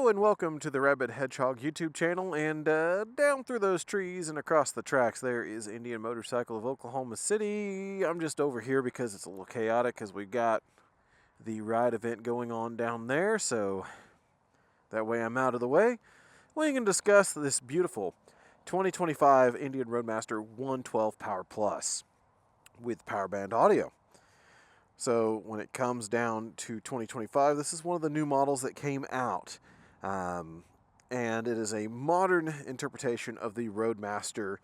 Hello and welcome to the Rabbit Hedgehog YouTube channel, and down through those trees and across the tracks there is Indian Motorcycle of Oklahoma City. I'm just over here because it's a little chaotic because we've got the ride event going on down there, so that way I'm out of the way. We can discuss this beautiful 2025 Indian Roadmaster 112 PowerPlus with power band audio. So when it comes down to 2025, this is one of the new models that came out. And it is a modern interpretation of the Roadmaster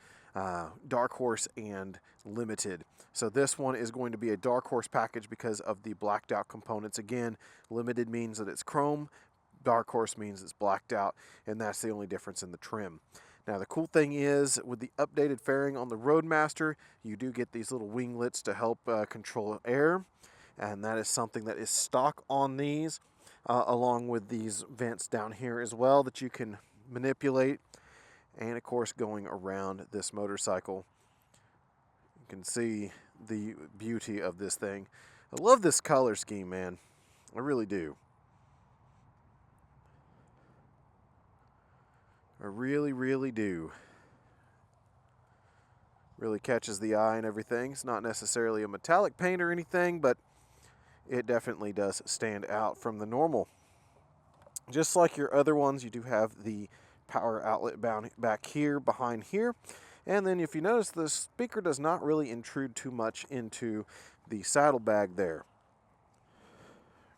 Dark Horse and Limited. So this one is going to be a Dark Horse package because of the blacked out components. Again, Limited means that it's chrome, Dark Horse means it's blacked out, and that's the only difference in the trim. Now the cool thing is, with the updated fairing on the Roadmaster, you do get these little winglets to help control air, and that is something that is stock on these, along with these vents down here as well that you can manipulate. And of course, going around this motorcycle, you can see the beauty of this thing. I love this color scheme, man. I really do. I really do. Really catches the eye and everything. It's not necessarily a metallic paint or anything, but it definitely does stand out from the normal. Just like your other ones, you do have the power outlet back here, behind here. And then if you notice, the speaker does not really intrude too much into the saddlebag there.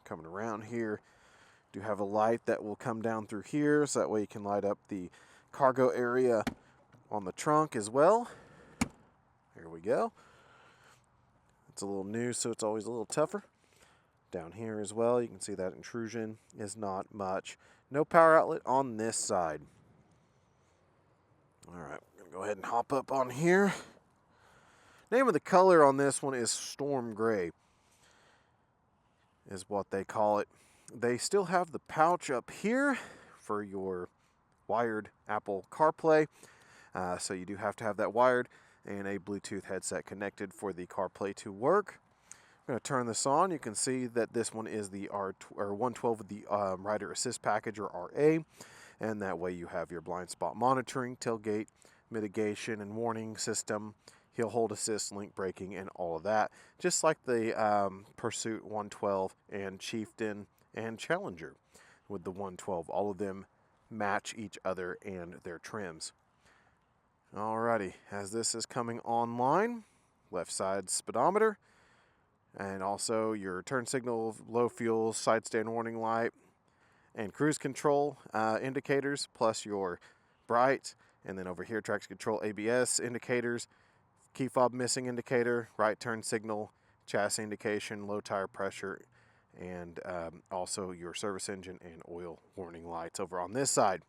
Coming around here, do have a light that will come down through here, so that way you can light up the cargo area on the trunk as well. There we go. It's a little new, so it's always a little tougher. Down here as well, you can see that intrusion is not much. No power outlet on this side. All right, I'm going to go ahead and hop up on here. Name of the color on this one is Storm Gray, is what they call it. They still have the pouch up here for your wired Apple CarPlay. So you do have to have that wired and a Bluetooth headset connected for the CarPlay to work. I'm going to turn this on. You can see that this one is the 112 with the Rider Assist Package, or RA. And that way you have your blind spot monitoring, tailgate mitigation and warning system, heel hold assist, link braking, and all of that. Just like the Pursuit 112 and Chieftain and Challenger with the 112. All of them match each other and their trims. Alrighty, as this is coming online, left side speedometer, and also your turn signal, low fuel, side stand warning light, and cruise control indicators, plus your bright, and then over here traction control, ABS indicators, key fob missing indicator, right turn signal, chassis indication, low tire pressure, and also your service engine and oil warning lights over on this side.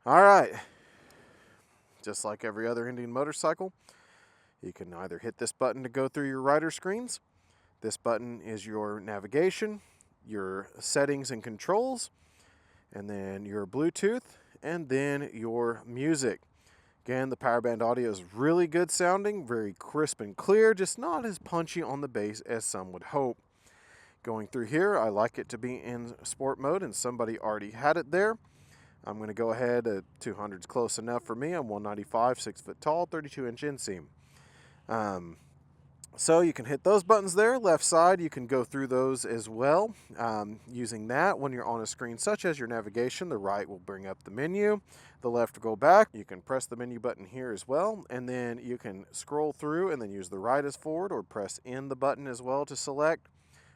All right, just like every other Indian motorcycle, you can either hit this button to go through your rider screens. This button is your navigation, your settings and controls, and then your Bluetooth, and then your music. Again, the power band audio is really good sounding, very crisp and clear, just not as punchy on the bass as some would hope. Going through here, I like it to be in sport mode, and somebody already had it there. I'm going to go ahead. 200 is close enough for me. I'm 195, 6 foot tall, 32-inch inseam. So you can hit those buttons there. Left side, you can go through those as well. Using that when you're on a screen such as your navigation, the right will bring up the menu. The left will go back. You can press the menu button here as well, and then you can scroll through and then use the right as forward, or press in the button as well to select.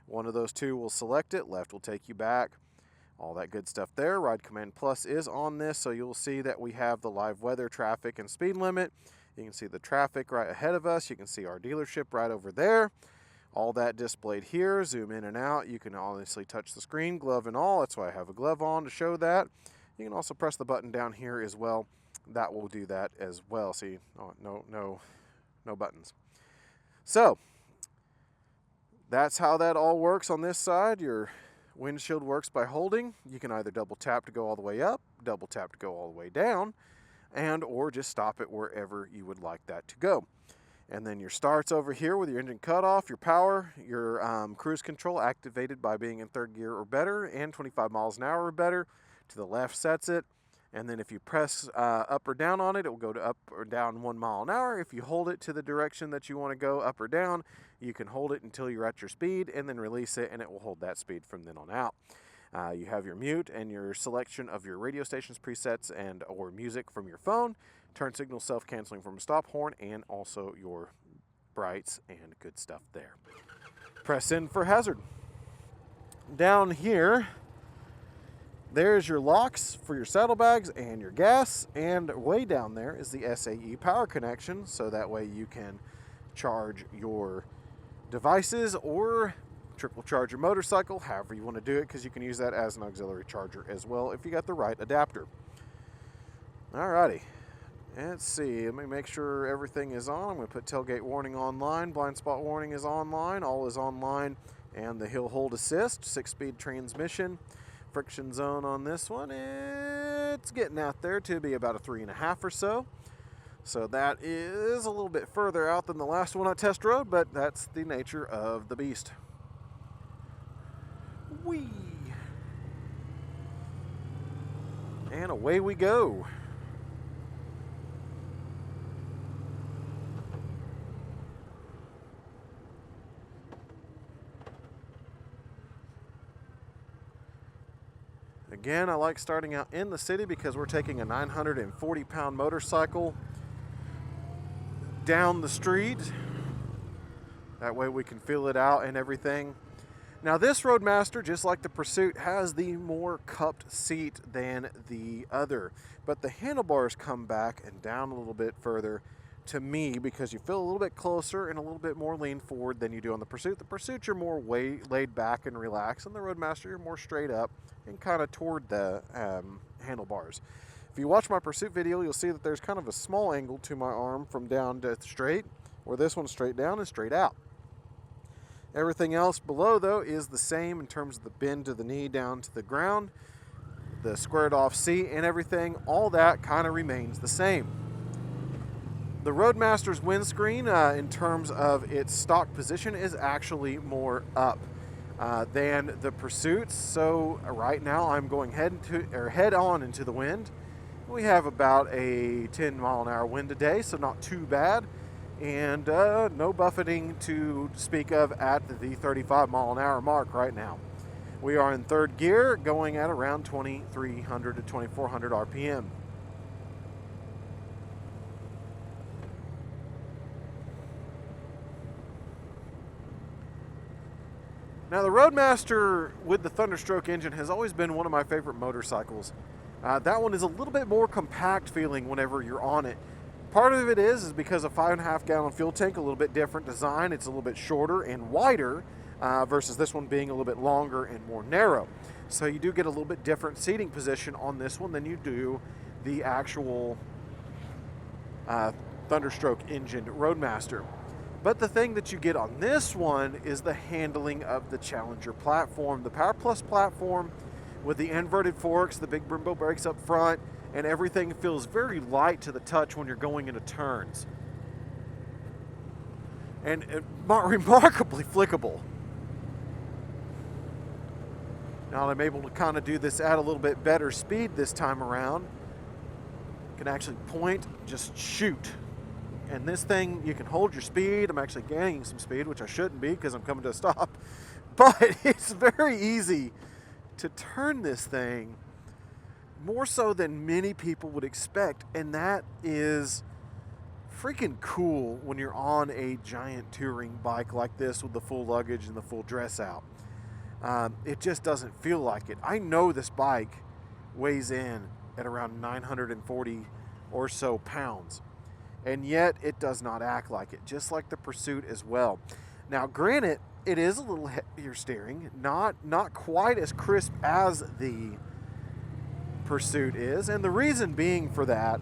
One of those two will select it. Left will take you back. All that good stuff there. Ride Command Plus is on this, so you'll see that we have the live weather, traffic, and speed limit. You can see the traffic right ahead of us. You can see our dealership right over there. All that displayed here. Zoom in and out. You can honestly touch the screen, glove and all. That's why I have a glove on to show that. You can also press the button down here as well. That will do that as well. See, no buttons. So that's how that all works on this side. Your windshield works by holding. You can either double tap to go all the way up, double tap to go all the way down, and or just stop it wherever you would like that to go. And then your starts over here with your engine cutoff, your power, your cruise control activated by being in third gear or better and 25 miles an hour or better. To the left sets it, and then if you press up or down on it, it will go to up or down 1 mile an hour. If you hold it to the direction that you want to go up or down, you can hold it until you're at your speed and then release it, and it will hold that speed from then on out. You have your mute and your selection of your radio stations presets and or music from your phone, turn signal self-canceling from a stop horn, and also your brights and good stuff there. Press in for hazard. Down here, there's your locks for your saddlebags and your gas, and way down there is the SAE power connection, so that way you can charge your devices or trickle charge your motorcycle, however you want to do it, because you can use that as an auxiliary charger as well if you got the right adapter. Alrighty, let's see, let me make sure everything is on. I'm going to put tailgate warning online, blind spot warning is online, all is online, and the hill hold assist, 6-speed transmission. Friction zone on this one, it's getting out there to be about a 3.5 or so. So that is a little bit further out than the last one I test rode, but that's the nature of the beast. Whee! And away we go. Again, I like starting out in the city because we're taking a 940-pound motorcycle down the street. That way we can feel it out and everything. Now this Roadmaster, just like the Pursuit, has the more cupped seat than the other, but the handlebars come back and down a little bit further to me because you feel a little bit closer and a little bit more lean forward than you do on the Pursuit. The Pursuit, you're more laid back and relaxed, and the Roadmaster, you're more straight up and kind of toward the handlebars. If you watch my Pursuit video, you'll see that there's kind of a small angle to my arm from down to straight, where this one's straight down and straight out. Everything else below, though, is the same in terms of the bend to the knee down to the ground, the squared off seat and everything. All that kind of remains the same. The Roadmaster's windscreen, in terms of its stock position, is actually more up than the Pursuit's. So right now I'm going head on into the wind. We have about a 10 mile an hour wind today, so not too bad. And no buffeting to speak of at the 35 mile an hour mark right now. We are in third gear, going at around 2300 to 2400 RPM. Now the Roadmaster with the Thunderstroke engine has always been one of my favorite motorcycles. That one is a little bit more compact feeling whenever you're on it. Part of it is because a 5.5 gallon fuel tank, a little bit different design. It's a little bit shorter and wider versus this one being a little bit longer and more narrow. So you do get a little bit different seating position on this one than you do the actual Thunderstroke engine Roadmaster. But the thing that you get on this one is the handling of the Challenger platform. The PowerPlus platform with the inverted forks, the big Brembo brakes up front, and everything feels very light to the touch when you're going into turns. And remarkably flickable. Now I'm able to kind of do this at a little bit better speed this time around. Can actually point, just shoot. And this thing, you can hold your speed. I'm actually gaining some speed, which I shouldn't be because I'm coming to a stop. But it's very easy to turn this thing more so than many people would expect. And that is freaking cool when you're on a giant touring bike like this with the full luggage and the full dress out. It just doesn't feel like it. I know this bike weighs in at around 940 or so pounds. And yet it does not act like it, just like the Pursuit as well. Now, granted, it is a little heavier steering, not quite as crisp as the Pursuit is, and the reason being for that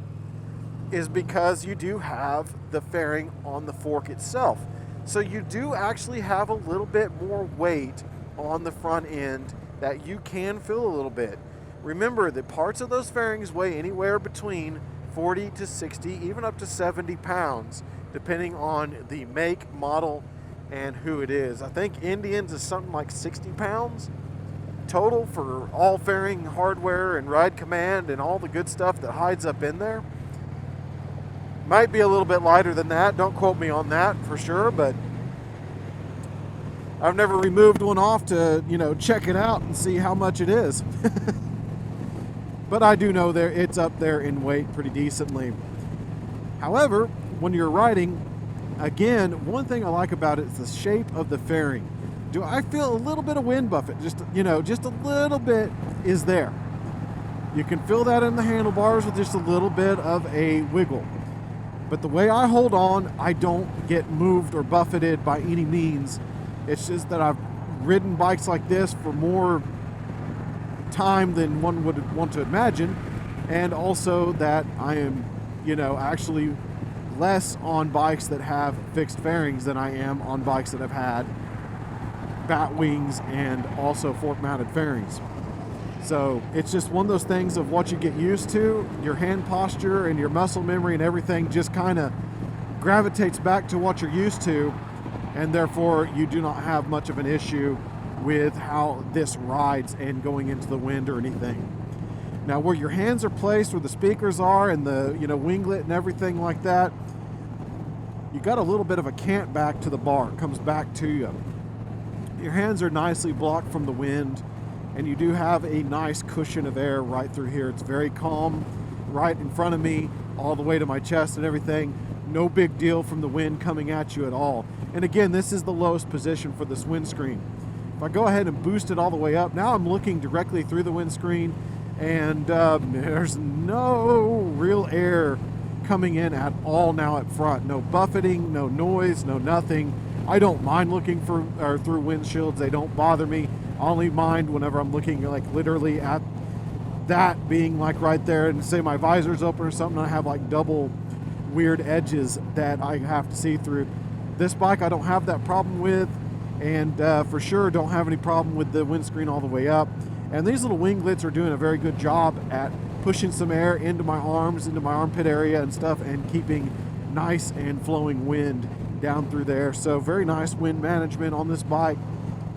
is because you do have the fairing on the fork itself. So you do actually have a little bit more weight on the front end that you can feel a little bit. Remember, the parts of those fairings weigh anywhere between 40 to 60, even up to 70 pounds, depending on the make, model, and who it is. I think Indians is something like 60 pounds. total for all fairing hardware and ride command and all the good stuff that hides up in there might be a little bit lighter than that. Don't quote me on that for sure, but I've never removed one off to, you know, check it out and see how much it is. But I do know it's up there in weight pretty decently. However, when you're riding, again, one thing I like about it is the shape of the fairing. Do I feel a little bit of wind buffet? Just, you know, just a little bit is there. You can feel that in the handlebars with just a little bit of a wiggle. But the way I hold on, I don't get moved or buffeted by any means. It's just that I've ridden bikes like this for more time than one would want to imagine. And also that I am, you know, actually less on bikes that have fixed fairings than I am on bikes that have had bat wings and also fork mounted fairings. So it's just one of those things of what you get used to. Your hand posture and your muscle memory and everything just kind of gravitates back to what you're used to, and therefore you do not have much of an issue with how this rides and going into the wind or anything. Now, where your hands are placed, where the speakers are and the, you know, winglet and everything like that, you got a little bit of a cant back to the bar. It comes back to you. Your hands are nicely blocked from the wind, and you do have a nice cushion of air right through here. It's very calm right in front of me, all the way to my chest and everything. No big deal from the wind coming at you at all. And again, this is the lowest position for this windscreen. If I go ahead and boost it all the way up, now I'm looking directly through the windscreen, and there's no real air coming in at all now up front. No buffeting, no noise, no nothing. I don't mind looking through windshields. They don't bother me. I only mind whenever I'm looking like literally at that being like right there, and say my visor's open or something, I have like double weird edges that I have to see through. This bike I don't have that problem with, and for sure don't have any problem with the windscreen all the way up. And these little winglets are doing a very good job at pushing some air into my arms, into my armpit area and stuff, and keeping nice and flowing wind down through there. So very nice wind management on this bike,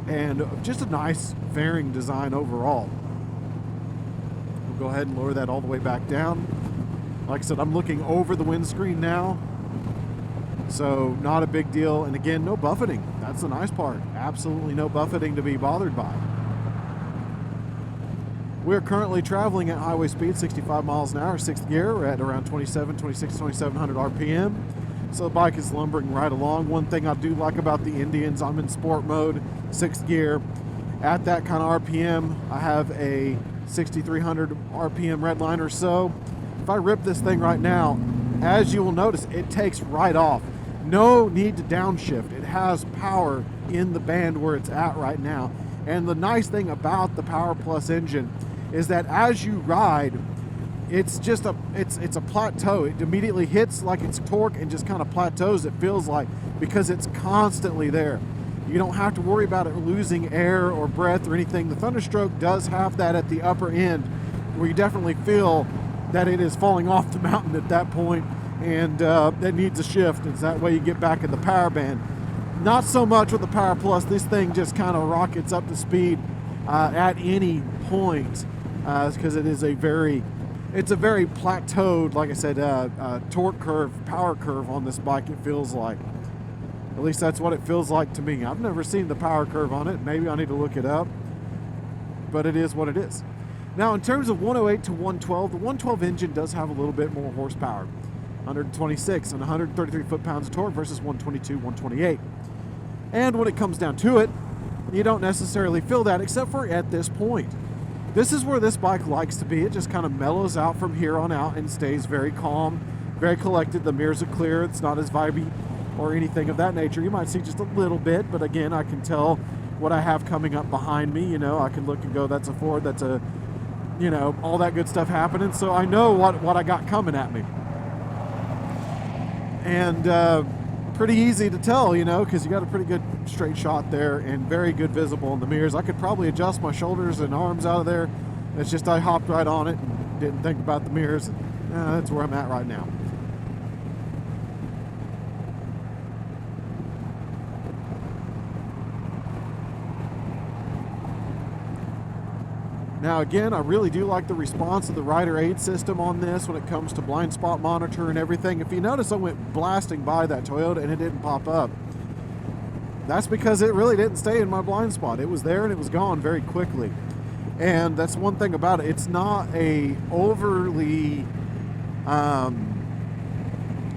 and just a nice fairing design overall. We'll go ahead and lower that all the way back down. Like I said, I'm looking over the windscreen now, so not a big deal. And again, no buffeting. That's the nice part. Absolutely no buffeting to be bothered by. We're currently traveling at highway speed, 65 miles an hour, 6th gear. We're at around 2700 RPM. So the bike is lumbering right along. One thing I do like about the Indians, I'm in sport mode, 6th gear. At that kind of RPM, I have a 6300 RPM redliner. So if I rip this thing right now, as you will notice, it takes right off. No need to downshift. It has power in the band where it's at right now. And the nice thing about the PowerPlus engine is that as you ride, it's just it's a plateau. It immediately hits like its torque and just kind of plateaus, it feels like, because it's constantly there. You don't have to worry about it losing air or breath or anything. The Thunderstroke does have that at the upper end, where you definitely feel that it is falling off the mountain at that point, and that needs a shift. It's that way you get back in the power band. Not so much with the PowerPlus. This thing just kind of rockets up to speed at any point, because it is a very plateaued, like I said, torque curve, power curve on this bike, it feels like. At least that's what it feels like to me. I've never seen the power curve on it. Maybe I need to look it up, but it is what it is. Now, in terms of 108 to 112, the 112 engine does have a little bit more horsepower. 126 and 133 foot-pounds of torque versus 122, 128. And when it comes down to it, you don't necessarily feel that, except for at this point. This is where this bike likes to be. It just kind of mellows out from here on out and stays very calm, very collected. The mirrors are clear. It's not as vibey or anything of that nature. You might see just a little bit, but again, I can tell what I have coming up behind me. You know, I can look and go, that's a Ford, that's a, you know, all that good stuff happening. So I know what I got coming at me. And pretty easy to tell, you know, because you got a pretty good straight shot there and very good visible in the mirrors. I could probably adjust my shoulders and arms out of there. It's just I hopped right on it and didn't think about the mirrors. That's where I'm at right now. Now again, I really do like the response of the rider aid system on this when it comes to blind spot monitor and everything. If you notice, I went blasting by that Toyota and it didn't pop up. That's because it really didn't stay in my blind spot. It was there and it was gone very quickly. And that's one thing about it. It's not a overly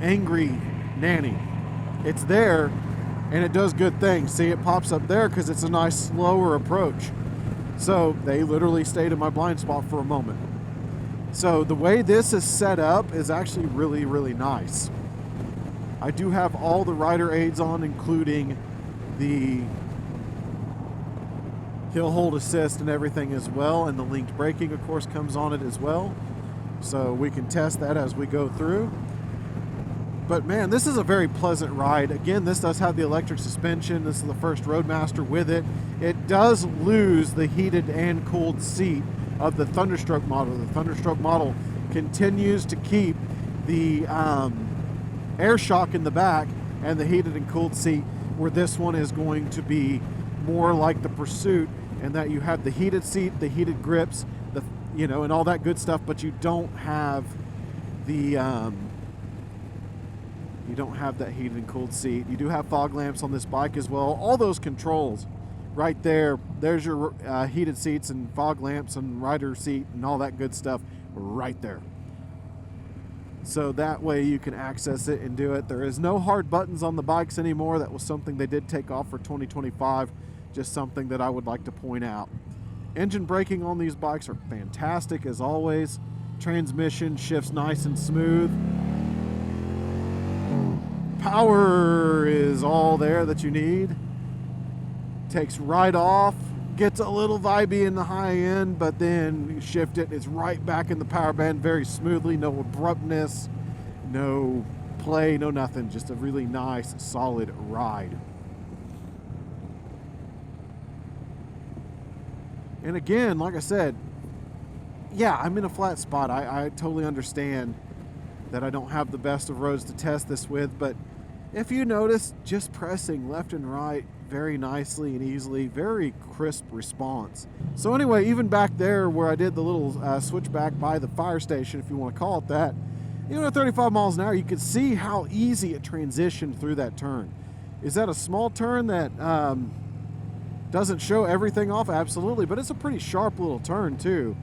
angry nanny. It's there and it does good things. See, it pops up there because it's a nice slower approach. So they literally stayed in my blind spot for a moment. So the way this is set up is actually really, really nice. I do have all the rider aids on, including the hill hold assist and everything as well, and the linked braking of course comes on it as well, so we can test that as we go through. But man, this is a very pleasant ride. Again, this does have the electric suspension. This is the first Roadmaster with it. It does lose the heated and cooled seat of the Thunderstroke model. The Thunderstroke model continues to keep the air shock in the back and the heated and cooled seat, where this one is going to be more like the Pursuit, and that you have the heated seat, the heated grips, the and all that good stuff, but you don't have the you don't have that heated and cooled seat. You do have fog lamps on this bike as well. All those controls right there. There's your heated seats and fog lamps and rider seat and all that good stuff right there. So that way you can access it and do it. There is no hard buttons on the bikes anymore. That was something they did take off for 2025. Just something that I would like to point out. Engine braking on these bikes are fantastic as always. Transmission shifts nice and smooth. Power is all there that you need. Takes right off, gets a little vibey in the high end, but then you shift it, it's right back in the power band very smoothly. No abruptness, no play, no nothing. Just a really nice, solid ride. And again, like I said, yeah, I'm in a flat spot. I totally understand that I don't have the best of roads to test this with, but if you notice, just pressing left and right very nicely and easily, very crisp response. So anyway, even back there where I did the little switchback by the fire station, if you want to call it that, even at 35 miles an hour, you could see how easy it transitioned through that turn. Is that a small turn that doesn't show everything off? Absolutely, but it's a pretty sharp little turn too.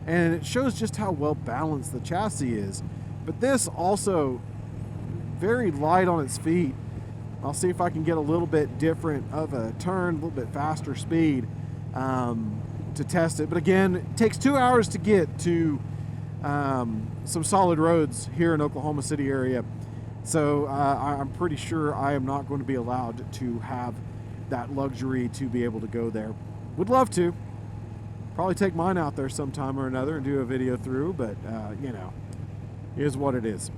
And it shows just how well balanced the chassis is. But this also very light on its feet. I'll see if I can get a little bit different of a turn, a little bit faster speed to test it. But again, it takes 2 hours to get to some solid roads here in Oklahoma City area. So I'm pretty sure I am not going to be allowed to have that luxury to be able to go there. Would love to. Probably take mine out there sometime or another and do a video through, but is what it is.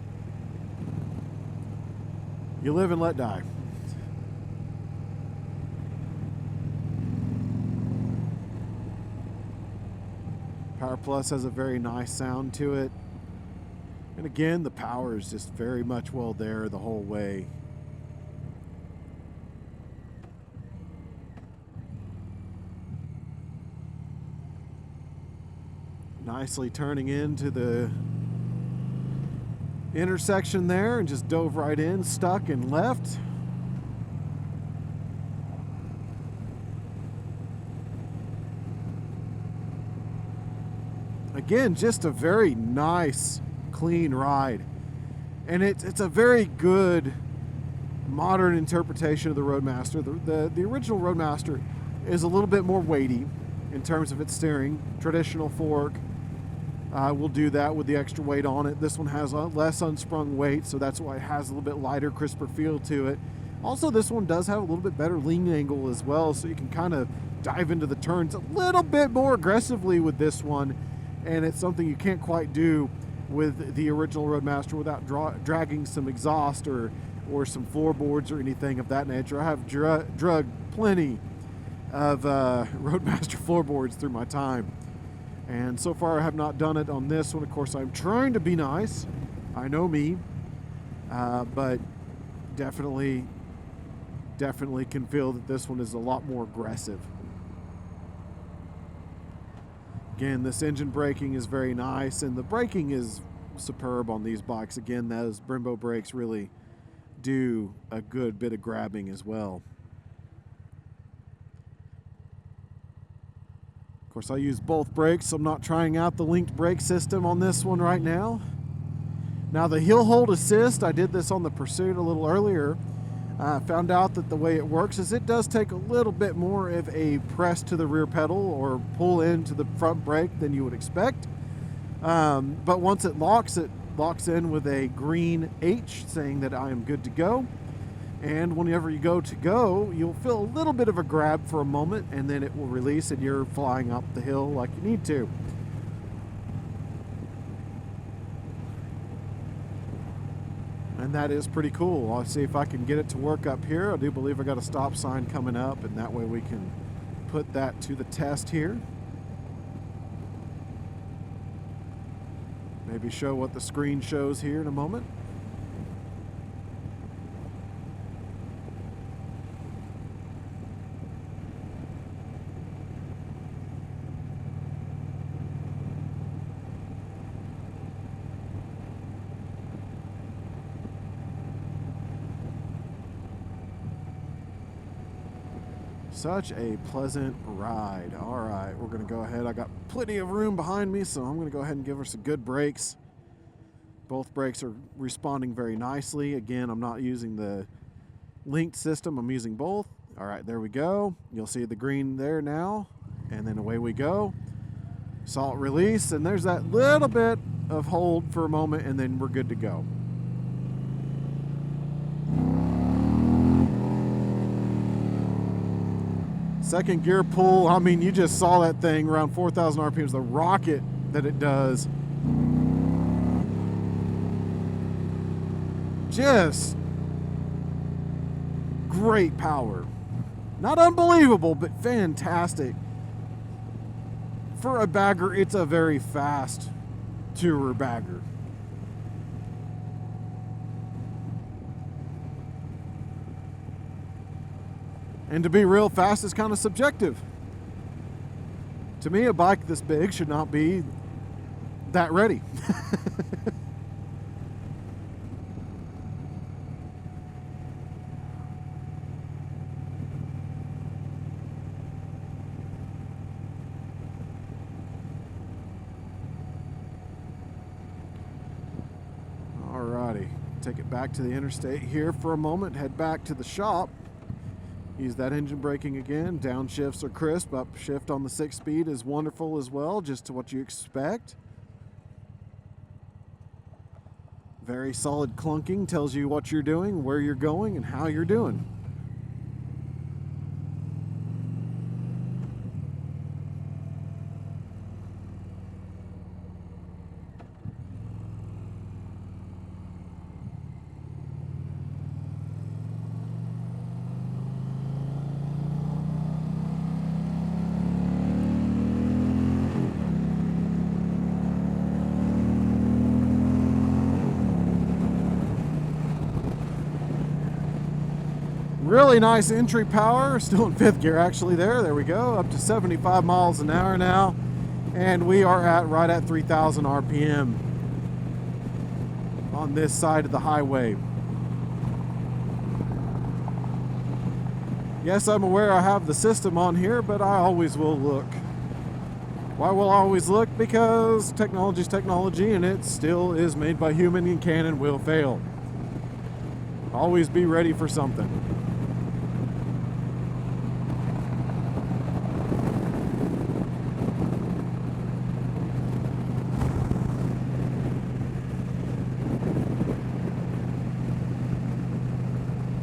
You live and let die. PowerPlus has a very nice sound to it. And again, the power is just very much well there the whole way. Nicely turning into the intersection there and just dove right in, stuck and left. Again, just a very nice, clean ride. And it's a very good modern interpretation of the Roadmaster. The original Roadmaster is a little bit more weighty in terms of its steering. Traditional fork will do that with the extra weight on it. This one has a less unsprung weight, so that's why it has a little bit lighter, crisper feel to it. Also, this one does have a little bit better lean angle as well, so you can kind of dive into the turns a little bit more aggressively with this one, and it's something you can't quite do with the original Roadmaster without dragging some exhaust or some floorboards or anything of that nature. I have drug plenty of Roadmaster floorboards through my time, and so far I have not done it on this one. Of course, I'm trying to be nice. I know me, but definitely can feel that this one is a lot more aggressive. Again, this engine braking is very nice, and the braking is superb on these bikes. Again, those Brembo brakes really do a good bit of grabbing as well. Of course, I use both brakes, so I'm not trying out the linked brake system on this one right now. Now the heel hold assist, I did this on the Pursuit a little earlier. Found out that the way it works is it does take a little bit more of a press to the rear pedal or pull into the front brake than you would expect. But once it locks in with a green H saying that I am good to go. And whenever you go to go, you'll feel a little bit of a grab for a moment, and then it will release and you're flying up the hill like you need to. And that is pretty cool. I'll see if I can get it to work up here. I do believe I got a stop sign coming up, and that way we can put that to the test here. Maybe show what the screen shows here in a moment. Such a pleasant ride. All right, we're going to go ahead. I got plenty of room behind me, so I'm going to go ahead and give her some good brakes. Both brakes are responding very nicely. Again, I'm not using the linked system. I'm using both. All right, there we go. You'll see the green there now, and then away we go. Salt release, and there's that little bit of hold for a moment, and then we're good to go. Second gear pull, I mean, you just saw that thing around 4,000 RPMs, the rocket that it does. Just great power. Not unbelievable, but fantastic. For a bagger, it's a very fast tourer bagger. And to be real fast is kind of subjective. To me, a bike this big should not be that ready. Alrighty, take it back to the interstate here for a moment, head back to the shop. Use that engine braking again. Downshifts are crisp. Upshift on the 6-speed is wonderful as well, just to what you expect. Very solid clunking, tells you what you're doing, where you're going, and how you're doing. Really nice entry power, still in 5th gear actually there we go, up to 75 miles an hour now, and we are right at 3,000 RPM on this side of the highway. Yes, I'm aware I have the system on here, but I always will look. Why will I always look? Because technology is technology, and it still is made by human and can and will fail. Always be ready for something.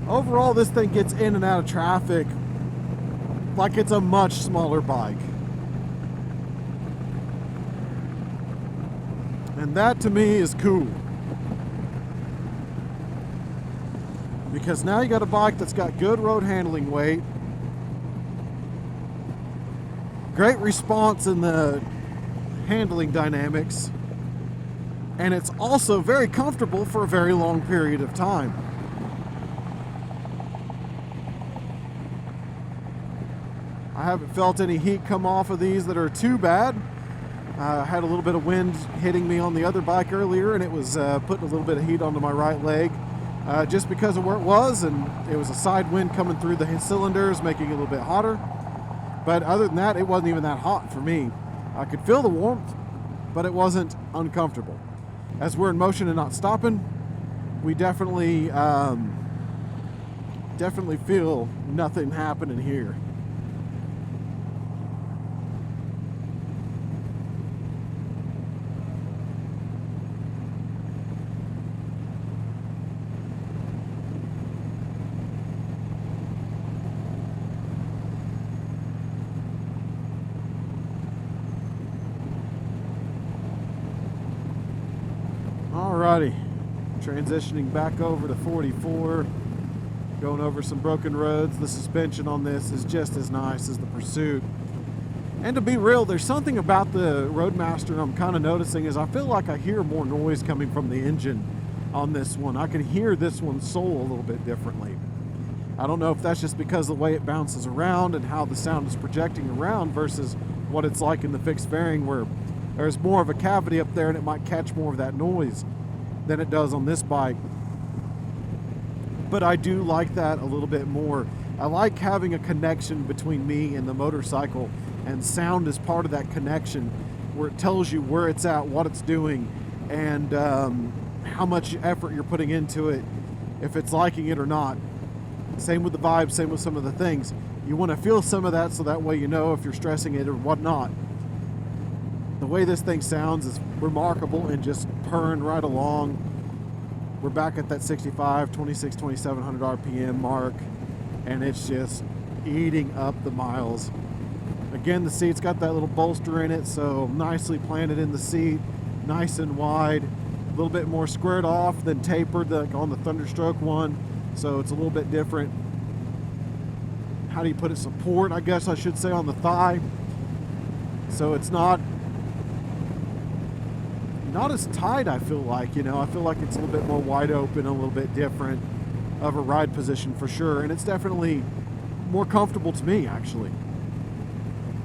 Overall, this thing gets in and out of traffic like it's a much smaller bike. And that to me is cool. Because now you got a bike that's got good road handling weight, great response in the handling dynamics, and it's also very comfortable for a very long period of time. I haven't felt any heat come off of these that are too bad. I had a little bit of wind hitting me on the other bike earlier, and it was putting a little bit of heat onto my right leg just because of where it was, and it was a side wind coming through the cylinders, making it a little bit hotter. But other than that, it wasn't even that hot for me. I could feel the warmth, but it wasn't uncomfortable. As we're in motion and not stopping, we definitely feel nothing happening here. Alrighty, transitioning back over to 44, going over some broken roads. The suspension on this is just as nice as the Pursuit. And to be real, there's something about the Roadmaster I'm kind of noticing is I feel like I hear more noise coming from the engine on this one. I can hear this one's soul a little bit differently. I don't know if that's just because of the way it bounces around and how the sound is projecting around versus what it's like in the fixed fairing, where there's more of a cavity up there and it might catch more of that noise than it does on this bike. But I do like that a little bit more. I like having a connection between me and the motorcycle, and sound is part of that connection, where it tells you where it's at, what it's doing, and how much effort you're putting into it, if it's liking it or not. Same with the vibe, same with some of the things. You want to feel some of that so that way you know if you're stressing it or whatnot. The way this thing sounds is remarkable and just purring right along. We're back at that 65, 26, 2700 RPM mark, and it's just eating up the miles. Again, the seat's got that little bolster in it, so nicely planted in the seat, nice and wide, a little bit more squared off than tapered like on the Thunderstroke one, so it's a little bit different. How do you put it? Support, I guess I should say, on the thigh. So it's not as tight, I feel like, you know. I feel like it's a little bit more wide open, a little bit different of a ride position for sure, and it's definitely more comfortable to me, actually.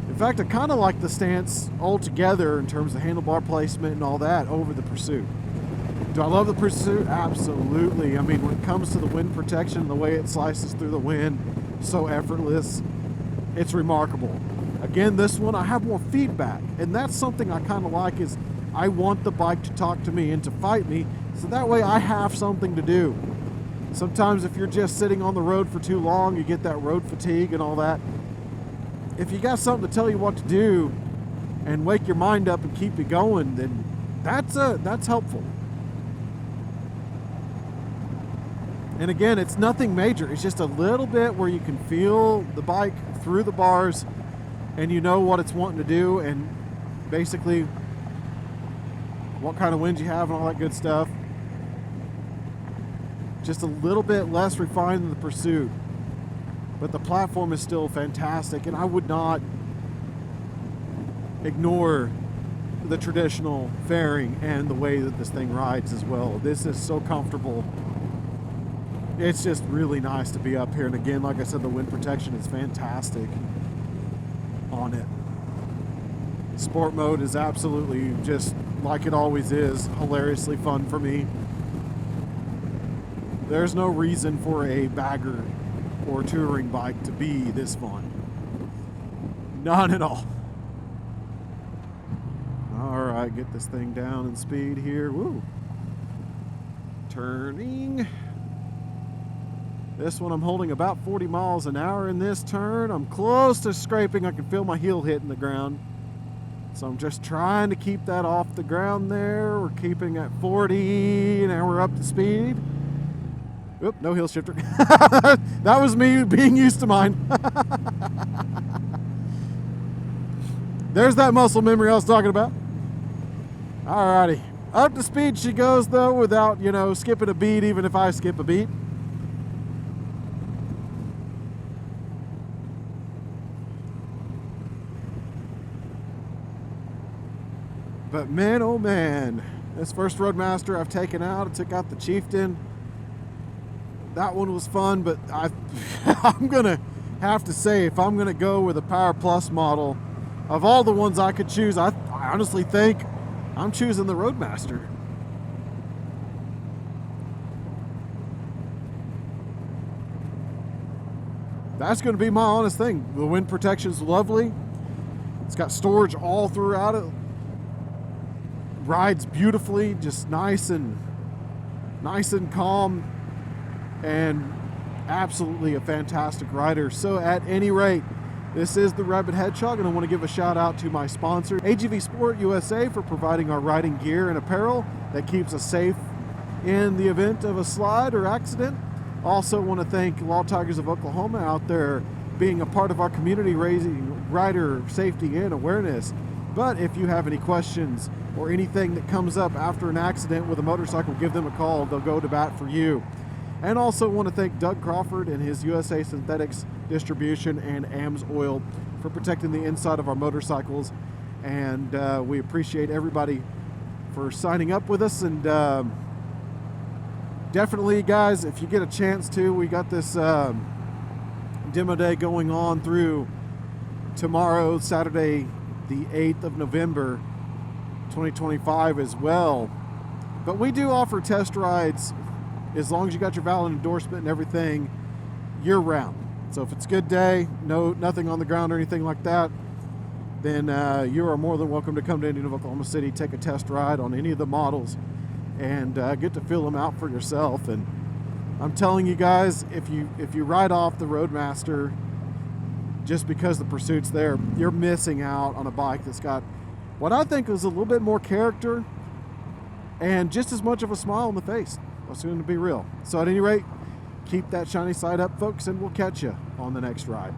In fact, I kind of like the stance altogether in terms of handlebar placement and all that over the Pursuit. Do I love the Pursuit? Absolutely. I mean, when it comes to the wind protection, the way it slices through the wind, so effortless, it's remarkable. Again, this one, I have more feedback, and that's something I kind of like, is I want the bike to talk to me and to fight me, so that way I have something to do. Sometimes if you're just sitting on the road for too long, you get that road fatigue and all that. If you got something to tell you what to do and wake your mind up and keep you going, then that's helpful. And again, it's nothing major. It's just a little bit where you can feel the bike through the bars and you know what it's wanting to do, and basically what kind of wind you have and all that good stuff. Just a little bit less refined than the Pursuit, but the platform is still fantastic, and I would not ignore the traditional fairing and the way that this thing rides as well. This is so comfortable. It's just really nice to be up here, and again, like I said, the wind protection is fantastic on it. Sport mode is absolutely just like it always is, hilariously fun for me. There's no reason for a bagger or touring bike to be this fun. None at all. Alright, get this thing down in speed here. Woo! Turning. This one I'm holding about 40 miles an hour in this turn. I'm close to scraping. I can feel my heel hitting the ground. So I'm just trying to keep that off the ground there. We're keeping at 40. Now we're up to speed. Oop, no heel shifter. That was me being used to mine. There's that muscle memory I was talking about. Alrighty. Up to speed she goes, though, without, you know, skipping a beat, even if I skip a beat. But man, oh man, this first Roadmaster I've taken out, I took out the Chieftain. That one was fun, but I'm gonna have to say, if I'm gonna go with a PowerPlus model, of all the ones I could choose, I honestly think I'm choosing the Roadmaster. That's going to be my honest thing. The wind protection's lovely. It's got storage all throughout it. Rides beautifully, just nice and calm, and absolutely a fantastic rider. So at any rate, this is the Rabbit Hedgehog, and I want to give a shout out to my sponsor, AGVSportUSA, for providing our riding gear and apparel that keeps us safe in the event of a slide or accident. Also want to thank Law Tigers of Oklahoma out there being a part of our community, raising rider safety and awareness. But if you have any questions or anything that comes up after an accident with a motorcycle, give them a call. They'll go to bat for you. And also want to thank Doug Crawford and his USA Synthetics Distribution and AMS Oil for protecting the inside of our motorcycles. And we appreciate everybody for signing up with us. And definitely, guys, if you get a chance to, we got this demo day going on through tomorrow, Saturday, the 8th of November, 2025 as well. But we do offer test rides as long as you got your valid endorsement and everything year round. So if it's a good day, nothing on the ground or anything like that, then you are more than welcome to come to Indian of Oklahoma City, take a test ride on any of the models, and get to feel them out for yourself. And I'm telling you guys, if you ride off the Roadmaster just because the Pursuit's there, you're missing out on a bike that's got what I think is a little bit more character and just as much of a smile on the face. That's going to be real. So at any rate, keep that shiny side up, folks, and we'll catch you on the next ride.